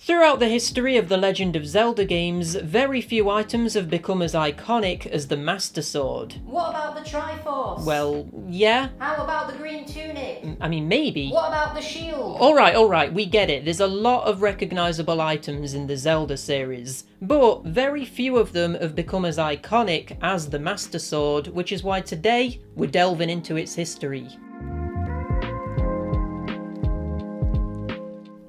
Throughout the history of the Legend of Zelda games, very few items have become as iconic as the Master Sword. What about the Triforce? Well, yeah. How about the green tunic? I mean, maybe. What about the shield? Alright, we get it. There's a lot of recognisable items in the Zelda series, but very few of them have become as iconic as the Master Sword, which is why today we're delving into its history.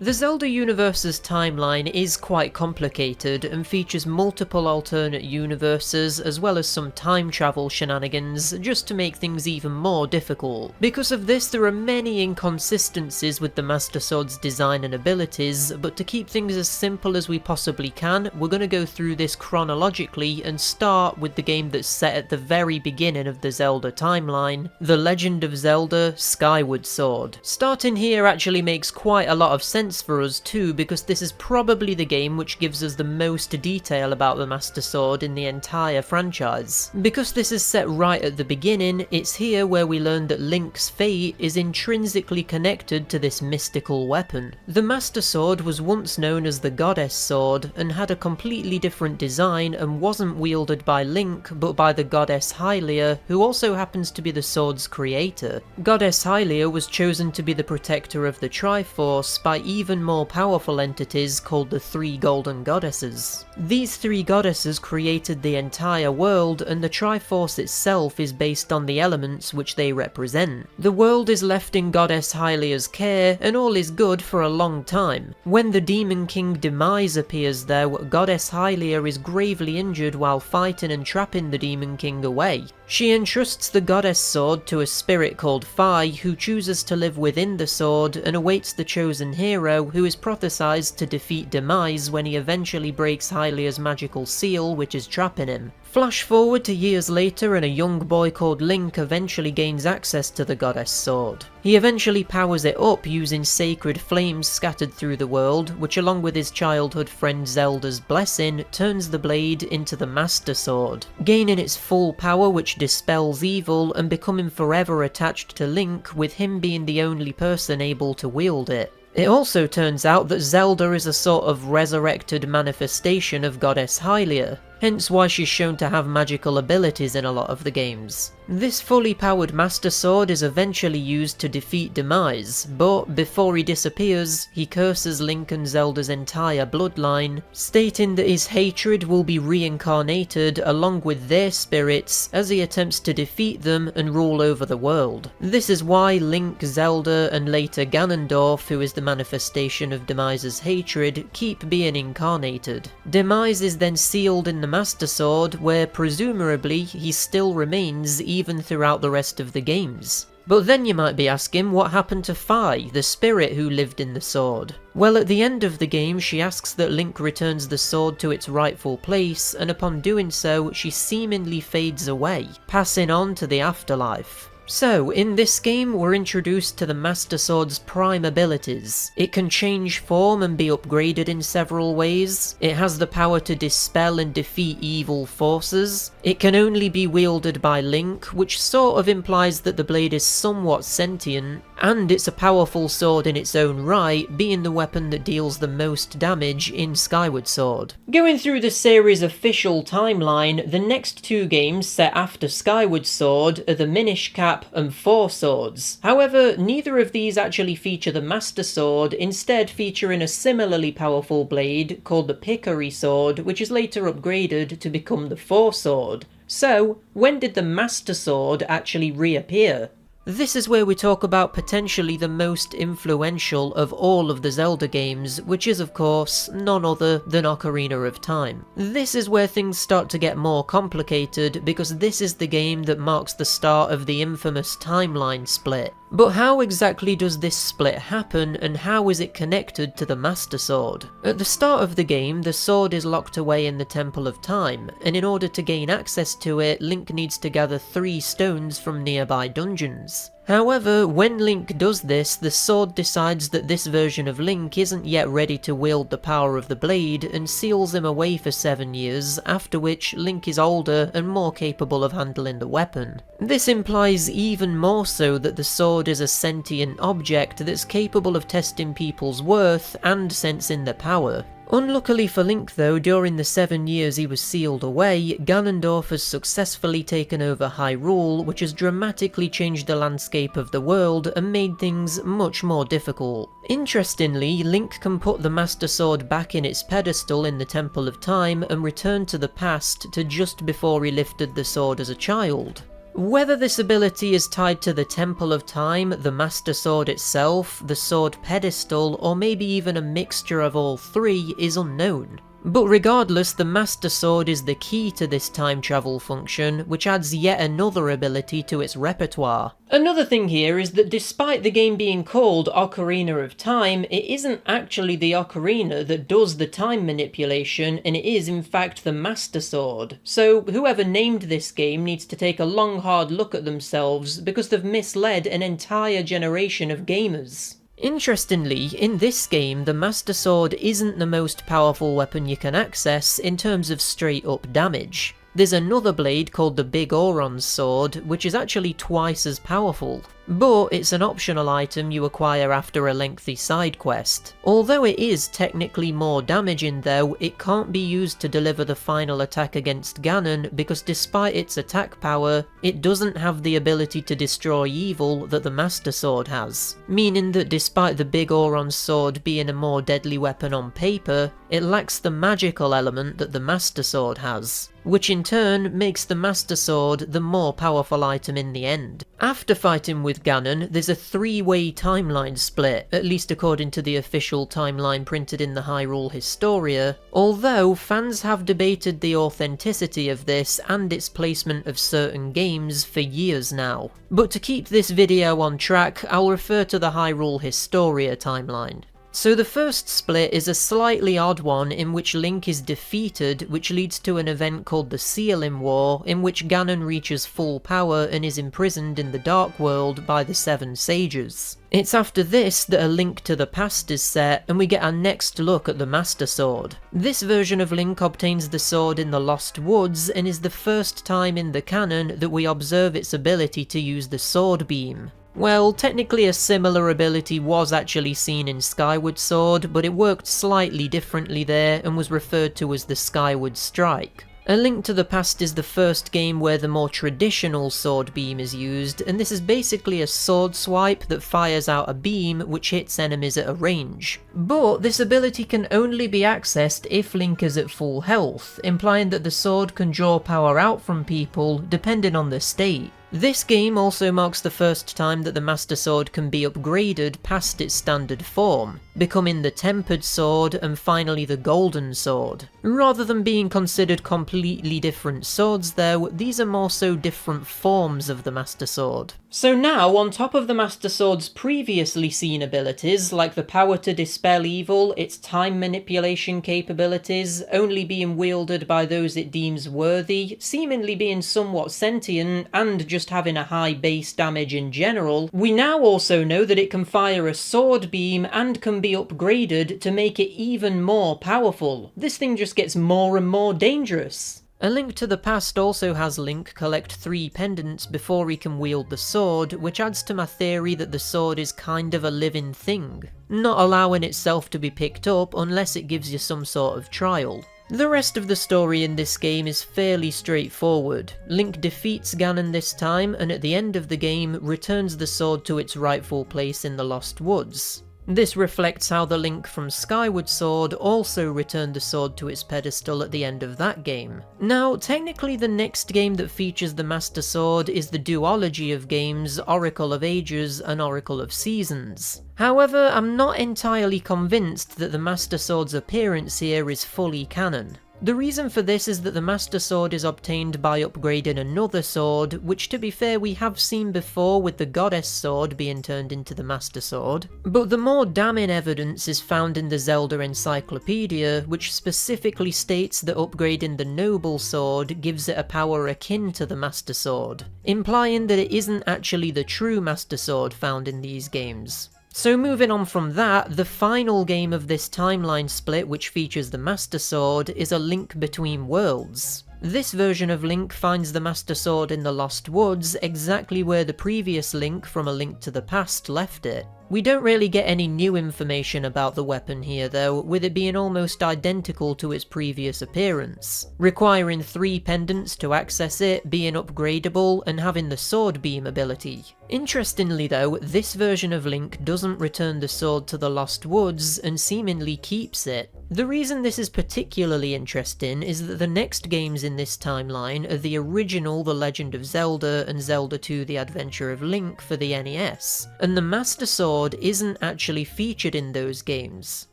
The Zelda universe's timeline is quite complicated and features multiple alternate universes as well as some time travel shenanigans just to make things even more difficult. Because of this, there are many inconsistencies with the Master Sword's design and abilities, but to keep things as simple as we possibly can, we're going to go through this chronologically and start with the game that's set at the very beginning of the Zelda timeline, The Legend of Zelda: Skyward Sword. Starting here actually makes quite a lot of sense for us too, because this is probably the game which gives us the most detail about the Master Sword in the entire franchise. Because this is set right at the beginning, it's here where we learn that Link's fate is intrinsically connected to this mystical weapon. The Master Sword was once known as the Goddess Sword and had a completely different design and wasn't wielded by Link but by the Goddess Hylia, who also happens to be the sword's creator. Goddess Hylia was chosen to be the protector of the Triforce by even more powerful entities called the Three Golden Goddesses. These three goddesses created the entire world, and the Triforce itself is based on the elements which they represent. The world is left in Goddess Hylia's care, and all is good for a long time. When the Demon King Demise appears there, Goddess Hylia is gravely injured while fighting and trapping the Demon King away. She entrusts the Goddess Sword to a spirit called Phi, who chooses to live within the sword and awaits the chosen hero, who is prophesized to defeat Demise when he eventually breaks Hylia's magical seal, which is trapping him. Flash forward to years later, and a young boy called Link eventually gains access to the Goddess Sword. He eventually powers it up using sacred flames scattered through the world, which along with his childhood friend Zelda's blessing, turns the blade into the Master Sword, gaining its full power which dispels evil and becoming forever attached to Link, with him being the only person able to wield it. It also turns out that Zelda is a sort of resurrected manifestation of Goddess Hylia, hence why she's shown to have magical abilities in a lot of the games. This fully powered Master Sword is eventually used to defeat Demise, but before he disappears, he curses Link and Zelda's entire bloodline, stating that his hatred will be reincarnated along with their spirits as he attempts to defeat them and rule over the world. This is why Link, Zelda, and later Ganondorf, who is the manifestation of Demise's hatred, keep being incarnated. Demise is then sealed in the Master Sword, where presumably he still remains even throughout the rest of the games. But then you might be asking, what happened to Phi, the spirit who lived in the sword? Well, at the end of the game, she asks that Link returns the sword to its rightful place, and upon doing so, she seemingly fades away, passing on to the afterlife. So, in this game, we're introduced to the Master Sword's prime abilities. It can change form and be upgraded in several ways. It has the power to dispel and defeat evil forces. It can only be wielded by Link, which sort of implies that the blade is somewhat sentient, and it's a powerful sword in its own right, being the weapon that deals the most damage in Skyward Sword. Going through the series' official timeline, the next two games set after Skyward Sword are the Minish Cap and Four Swords. However, neither of these actually feature the Master Sword, instead featuring a similarly powerful blade called the Pickery Sword, which is later upgraded to become the Four Sword. So, when did the Master Sword actually reappear? This is where we talk about potentially the most influential of all of the Zelda games, which is of course none other than Ocarina of Time. This is where things start to get more complicated, because this is the game that marks the start of the infamous timeline split. But how exactly does this split happen, and how is it connected to the Master Sword? At the start of the game, the sword is locked away in the Temple of Time, and in order to gain access to it, Link needs to gather 3 stones from nearby dungeons. enemies. However, when Link does this, the sword decides that this version of Link isn't yet ready to wield the power of the blade and seals him away for 7 years, after which Link is older and more capable of handling the weapon. This implies even more so that the sword is a sentient object that's capable of testing people's worth and sensing their power. Unluckily for Link though, during the 7 years he was sealed away, Ganondorf has successfully taken over Hyrule, which has dramatically changed the landscape of the world and made things much more difficult. Interestingly, Link can put the Master Sword back in its pedestal in the Temple of Time and return to the past to just before he lifted the sword as a child. Whether this ability is tied to the Temple of Time, the Master Sword itself, the sword pedestal, or maybe even a mixture of all three is unknown. But regardless, the Master Sword is the key to this time travel function, which adds yet another ability to its repertoire. Another thing here is that despite the game being called Ocarina of Time, it isn't actually the ocarina that does the time manipulation, and it is in fact the Master Sword. So whoever named this game needs to take a long hard look at themselves, because they've misled an entire generation of gamers. Interestingly, in this game, the Master Sword isn't the most powerful weapon you can access in terms of straight up damage. There's another blade called the Big Auron's Sword, which is actually twice as powerful, but it's an optional item you acquire after a lengthy side quest. Although it is technically more damaging though, it can't be used to deliver the final attack against Ganon because despite its attack power, it doesn't have the ability to destroy evil that the Master Sword has. Meaning that despite the Big Auron's Sword being a more deadly weapon on paper, it lacks the magical element that the Master Sword has, which in turn makes the Master Sword the more powerful item in the end. After fighting with Ganon, there's a 3-way timeline split, at least according to the official timeline printed in the Hyrule Historia, although fans have debated the authenticity of this and its placement of certain games for years now. But to keep this video on track, I'll refer to the Hyrule Historia timeline. So the first split is a slightly odd one in which Link is defeated, which leads to an event called the Sealing War, in which Ganon reaches full power and is imprisoned in the Dark World by the 7 sages. It's after this that A Link to the Past is set, and we get our next look at the Master Sword. This version of Link obtains the sword in the Lost Woods, and is the first time in the canon that we observe its ability to use the Sword Beam. Well, technically a similar ability was actually seen in Skyward Sword, but it worked slightly differently there and was referred to as the Skyward Strike. A Link to the Past is the first game where the more traditional sword beam is used, and this is basically a sword swipe that fires out a beam which hits enemies at a range. But this ability can only be accessed if Link is at full health, implying that the sword can draw power out from people depending on their state. This game also marks the first time that the Master Sword can be upgraded past its standard form, becoming the Tempered Sword and finally the Golden Sword. Rather than being considered completely different swords though, these are more so different forms of the Master Sword. So now, on top of the Master Sword's previously seen abilities, like the power to dispel evil, its time manipulation capabilities, only being wielded by those it deems worthy, seemingly being somewhat sentient, and just having a high base damage in general, we now also know that it can fire a sword beam and can be upgraded to make it even more powerful. This thing just gets more and more dangerous. A Link to the Past also has Link collect 3 pendants before he can wield the sword, which adds to my theory that the sword is kind of a living thing, not allowing itself to be picked up unless it gives you some sort of trial. The rest of the story in this game is fairly straightforward. Link defeats Ganon this time, and at the end of the game returns the sword to its rightful place in the Lost Woods. This reflects how the Link from Skyward Sword also returned the sword to its pedestal at the end of that game. Now, technically the next game that features the Master Sword is the duology of games Oracle of Ages and Oracle of Seasons. However, I'm not entirely convinced that the Master Sword's appearance here is fully canon. The reason for this is that the Master Sword is obtained by upgrading another sword, which to be fair we have seen before with the Goddess Sword being turned into the Master Sword. But the more damning evidence is found in the Zelda Encyclopedia, which specifically states that upgrading the Noble Sword gives it a power akin to the Master Sword, implying that it isn't actually the true Master Sword found in these games. So moving on from that, the final game of this timeline split which features the Master Sword is A Link Between Worlds. This version of Link finds the Master Sword in the Lost Woods, exactly where the previous Link from A Link to the Past left it. We don't really get any new information about the weapon here though, with it being almost identical to its previous appearance, requiring 3 pendants to access it, being upgradable, and having the sword beam ability. Interestingly though, this version of Link doesn't return the sword to the Lost Woods and seemingly keeps it. The reason this is particularly interesting is that the next games in this timeline are the original The Legend of Zelda and Zelda 2 The Adventure of Link for the NES, and the Master Sword isn't actually featured in those games,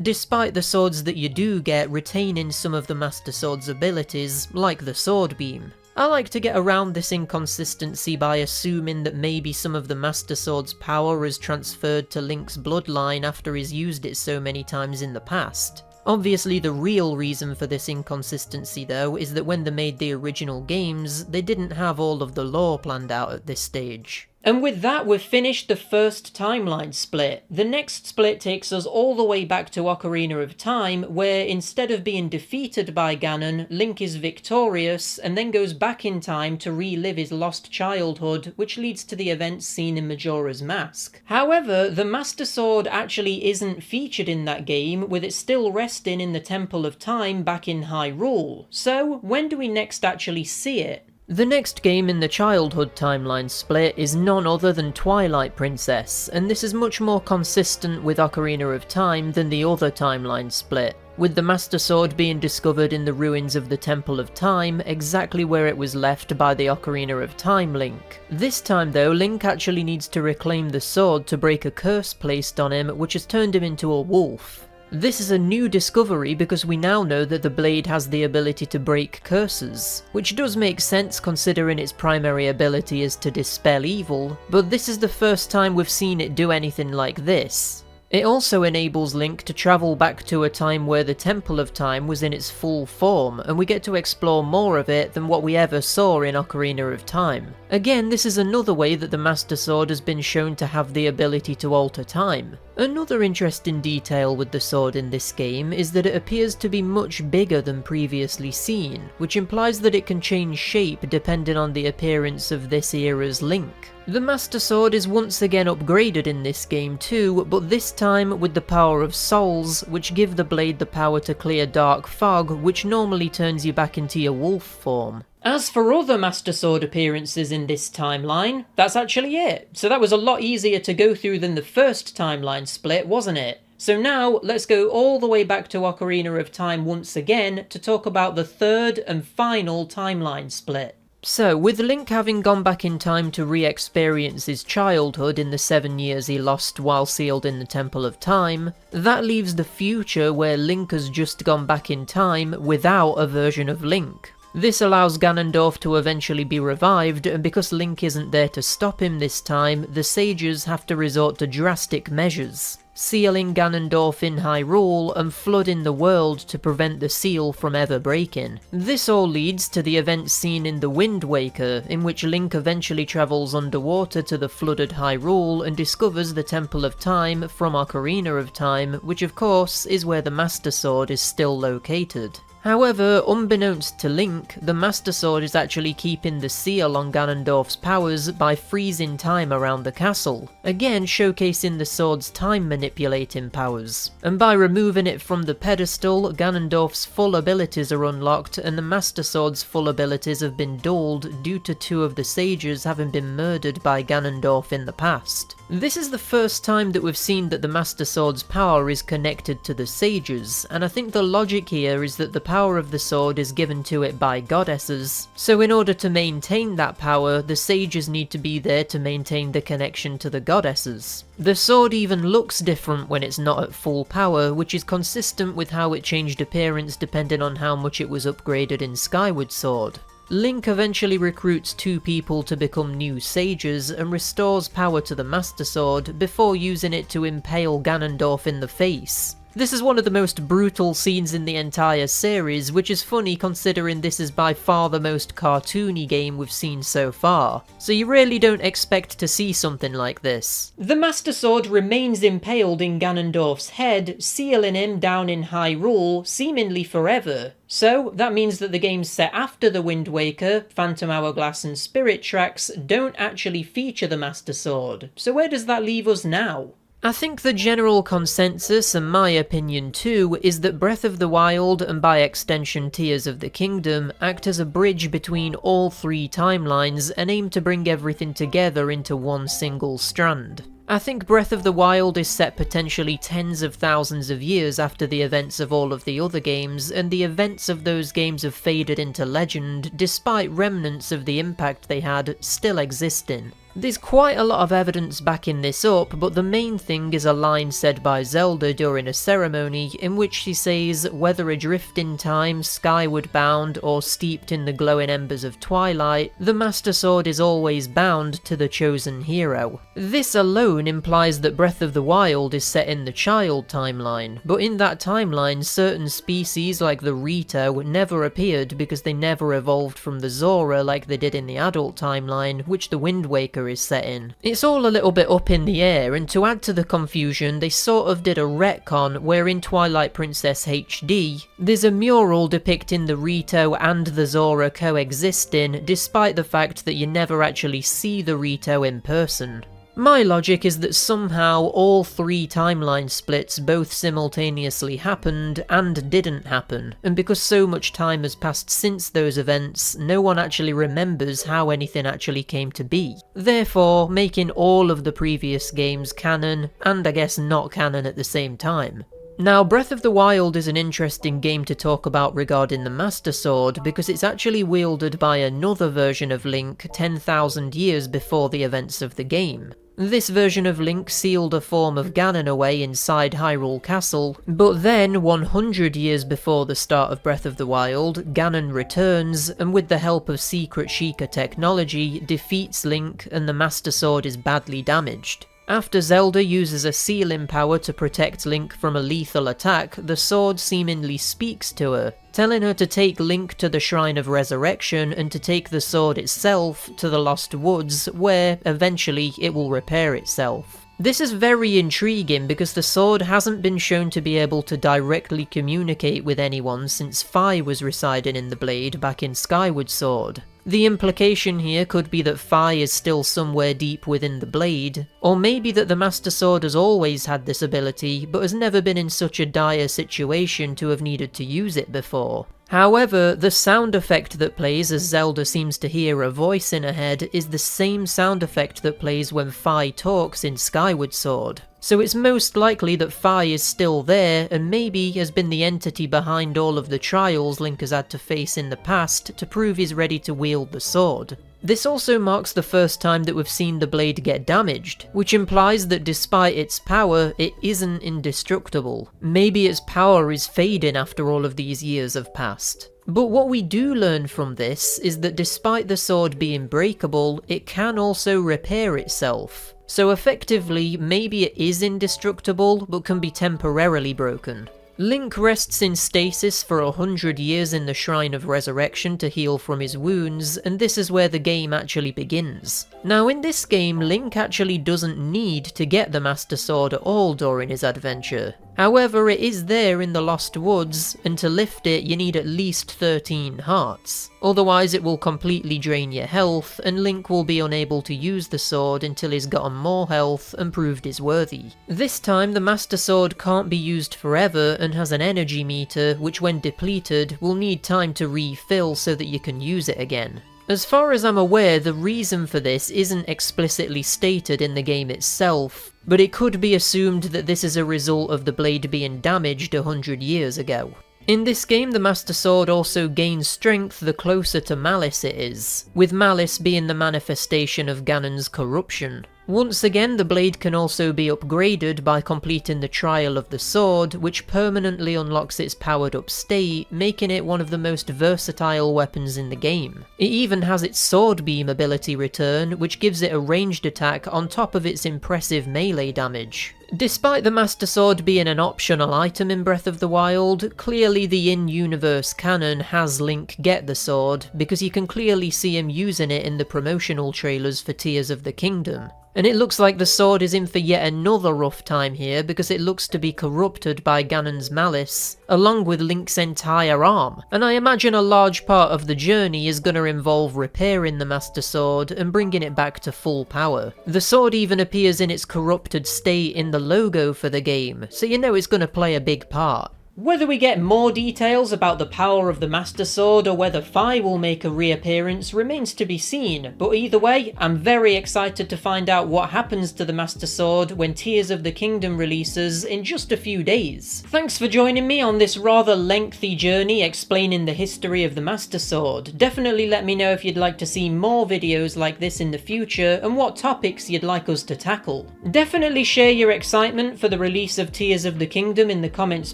despite the swords that you do get retaining some of the Master Sword's abilities, like the sword beam. I like to get around this inconsistency by assuming that maybe some of the Master Sword's power is transferred to Link's bloodline after he's used it so many times in the past. Obviously the real reason for this inconsistency though is that when they made the original games, they didn't have all of the lore planned out at this stage. And with that, we've finished the first timeline split. The next split takes us all the way back to Ocarina of Time, where instead of being defeated by Ganon, Link is victorious and then goes back in time to relive his lost childhood, which leads to the events seen in Majora's Mask. However, the Master Sword actually isn't featured in that game, with it still resting in the Temple of Time back in Hyrule. So, when do we next actually see it? The next game in the childhood timeline split is none other than Twilight Princess, and this is much more consistent with Ocarina of Time than the other timeline split, with the Master Sword being discovered in the ruins of the Temple of Time, exactly where it was left by the Ocarina of Time Link. This time though, Link actually needs to reclaim the sword to break a curse placed on him, which has turned him into a wolf. This is a new discovery because we now know that the blade has the ability to break curses, which does make sense considering its primary ability is to dispel evil, but this is the first time we've seen it do anything like this. It also enables Link to travel back to a time where the Temple of Time was in its full form, and we get to explore more of it than what we ever saw in Ocarina of Time. Again, this is another way that the Master Sword has been shown to have the ability to alter time. Another interesting detail with the sword in this game is that it appears to be much bigger than previously seen, which implies that it can change shape depending on the appearance of this era's Link. The Master Sword is once again upgraded in this game too, but this time with the power of souls, which give the blade the power to clear dark fog, which normally turns you back into your wolf form. As for other Master Sword appearances in this timeline, that's actually it. So that was a lot easier to go through than the first timeline split, wasn't it? So now, let's go all the way back to Ocarina of Time once again to talk about the third and final timeline split. So, with Link having gone back in time to re-experience his childhood in the 7 years he lost while sealed in the Temple of Time, that leaves the future where Link has just gone back in time without a version of Link. This allows Ganondorf to eventually be revived, and because Link isn't there to stop him this time, the sages have to resort to drastic measures, sealing Ganondorf in Hyrule and flooding the world to prevent the seal from ever breaking. This all leads to the event seen in The Wind Waker, in which Link eventually travels underwater to the flooded Hyrule and discovers the Temple of Time from Ocarina of Time, which of course is where the Master Sword is still located. However, unbeknownst to Link, the Master Sword is actually keeping the seal on Ganondorf's powers by freezing time around the castle, again showcasing the sword's time manipulating powers. And by removing it from the pedestal, Ganondorf's full abilities are unlocked and the Master Sword's full abilities have been dulled due to 2 of the sages having been murdered by Ganondorf in the past. This is the first time that we've seen that the Master Sword's power is connected to the sages, and I think the logic here is that the power of the sword is given to it by goddesses, so in order to maintain that power, the sages need to be there to maintain the connection to the goddesses. The sword even looks different when it's not at full power, which is consistent with how it changed appearance depending on how much it was upgraded in Skyward Sword. Link eventually recruits 2 people to become new sages and restores power to the Master Sword before using it to impale Ganondorf in the face. This is one of the most brutal scenes in the entire series, which is funny considering this is by far the most cartoony game we've seen so far, so you really don't expect to see something like this. The Master Sword remains impaled in Ganondorf's head, sealing him down in Hyrule, seemingly forever. So, that means that the games set after The Wind Waker, Phantom Hourglass and Spirit Tracks don't actually feature the Master Sword, so where does that leave us now? I think the general consensus, and my opinion too, is that Breath of the Wild, and by extension Tears of the Kingdom, act as a bridge between all 3 timelines and aim to bring everything together into one single strand. I think Breath of the Wild is set potentially tens of thousands of years after the events of all of the other games, and the events of those games have faded into legend, despite remnants of the impact they had still existing. There's quite a lot of evidence backing this up, but the main thing is a line said by Zelda during a ceremony in which she says, whether adrift in time, skyward bound, or steeped in the glowing embers of twilight, the Master Sword is always bound to the chosen hero. This alone implies that Breath of the Wild is set in the child timeline, but in that timeline certain species like the Rito never appeared because they never evolved from the Zora like they did in the adult timeline, which the Wind Waker is set in. It's all a little bit up in the air, and to add to the confusion, they sort of did a retcon where in Twilight Princess HD, there's a mural depicting the Rito and the Zora coexisting, despite the fact that you never actually see the Rito in person. My logic is that somehow all 3 timeline splits both simultaneously happened and didn't happen, and because so much time has passed since those events, no one actually remembers how anything actually came to be. Therefore, making all of the previous games canon, and I guess not canon at the same time. Now, Breath of the Wild is an interesting game to talk about regarding the Master Sword because it's actually wielded by another version of Link 10,000 years before the events of the game. This version of Link sealed a form of Ganon away inside Hyrule Castle, but then 100 years before the start of Breath of the Wild, Ganon returns, and with the help of secret Sheikah technology, defeats Link and the Master Sword is badly damaged. After Zelda uses a sealing power to protect Link from a lethal attack, the sword seemingly speaks to her, telling her to take Link to the Shrine of Resurrection and to take the sword itself to the Lost Woods, where, eventually, it will repair itself. This is very intriguing because the sword hasn't been shown to be able to directly communicate with anyone since Fi was residing in the blade back in Skyward Sword. The implication here could be that Fi is still somewhere deep within the blade, or maybe that the Master Sword has always had this ability but has never been in such a dire situation to have needed to use it before. However, the sound effect that plays as Zelda seems to hear a voice in her head is the same sound effect that plays when Fi talks in Skyward Sword. So it's most likely that Fi is still there and maybe has been the entity behind all of the trials Link has had to face in the past to prove he's ready to wield the sword. This also marks the first time that we've seen the blade get damaged, which implies that despite its power, it isn't indestructible. Maybe its power is fading after all of these years have passed. But what we do learn from this is that despite the sword being breakable, it can also repair itself. So effectively, maybe it is indestructible, but can be temporarily broken. Link rests in stasis for 100 years in the Shrine of Resurrection to heal from his wounds, and this is where the game actually begins. Now in this game, Link actually doesn't need to get the Master Sword at all during his adventure. However, it is there in the Lost Woods, and to lift it you need at least 13 hearts. Otherwise it will completely drain your health, and Link will be unable to use the sword until he's gotten more health and proved he's worthy. This time the Master Sword can't be used forever and has an energy meter which when depleted will need time to refill so that you can use it again. As far as I'm aware, the reason for this isn't explicitly stated in the game itself, but it could be assumed that this is a result of the blade being damaged 100 years ago. In this game, the Master Sword also gains strength the closer to Malice it is, with Malice being the manifestation of Ganon's corruption. Once again, the blade can also be upgraded by completing the Trial of the Sword, which permanently unlocks its powered up state, making it one of the most versatile weapons in the game. It even has its Sword Beam ability return, which gives it a ranged attack on top of its impressive melee damage. Despite the Master Sword being an optional item in Breath of the Wild, clearly the in-universe canon has Link get the sword, because you can clearly see him using it in the promotional trailers for Tears of the Kingdom. And it looks like the sword is in for yet another rough time here, because it looks to be corrupted by Ganon's malice, along with Link's entire arm, and I imagine a large part of the journey is going to involve repairing the Master Sword and bringing it back to full power. The sword even appears in its corrupted state in the logo for the game, so you know it's going to play a big part. Whether we get more details about the power of the Master Sword or whether Fi will make a reappearance remains to be seen, but either way, I'm very excited to find out what happens to the Master Sword when Tears of the Kingdom releases in just a few days. Thanks for joining me on this rather lengthy journey explaining the history of the Master Sword. Definitely let me know if you'd like to see more videos like this in the future and what topics you'd like us to tackle. Definitely share your excitement for the release of Tears of the Kingdom in the comments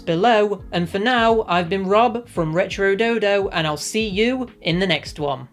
below. And for now, I've been Rob from Retro Dodo, and I'll see you in the next one.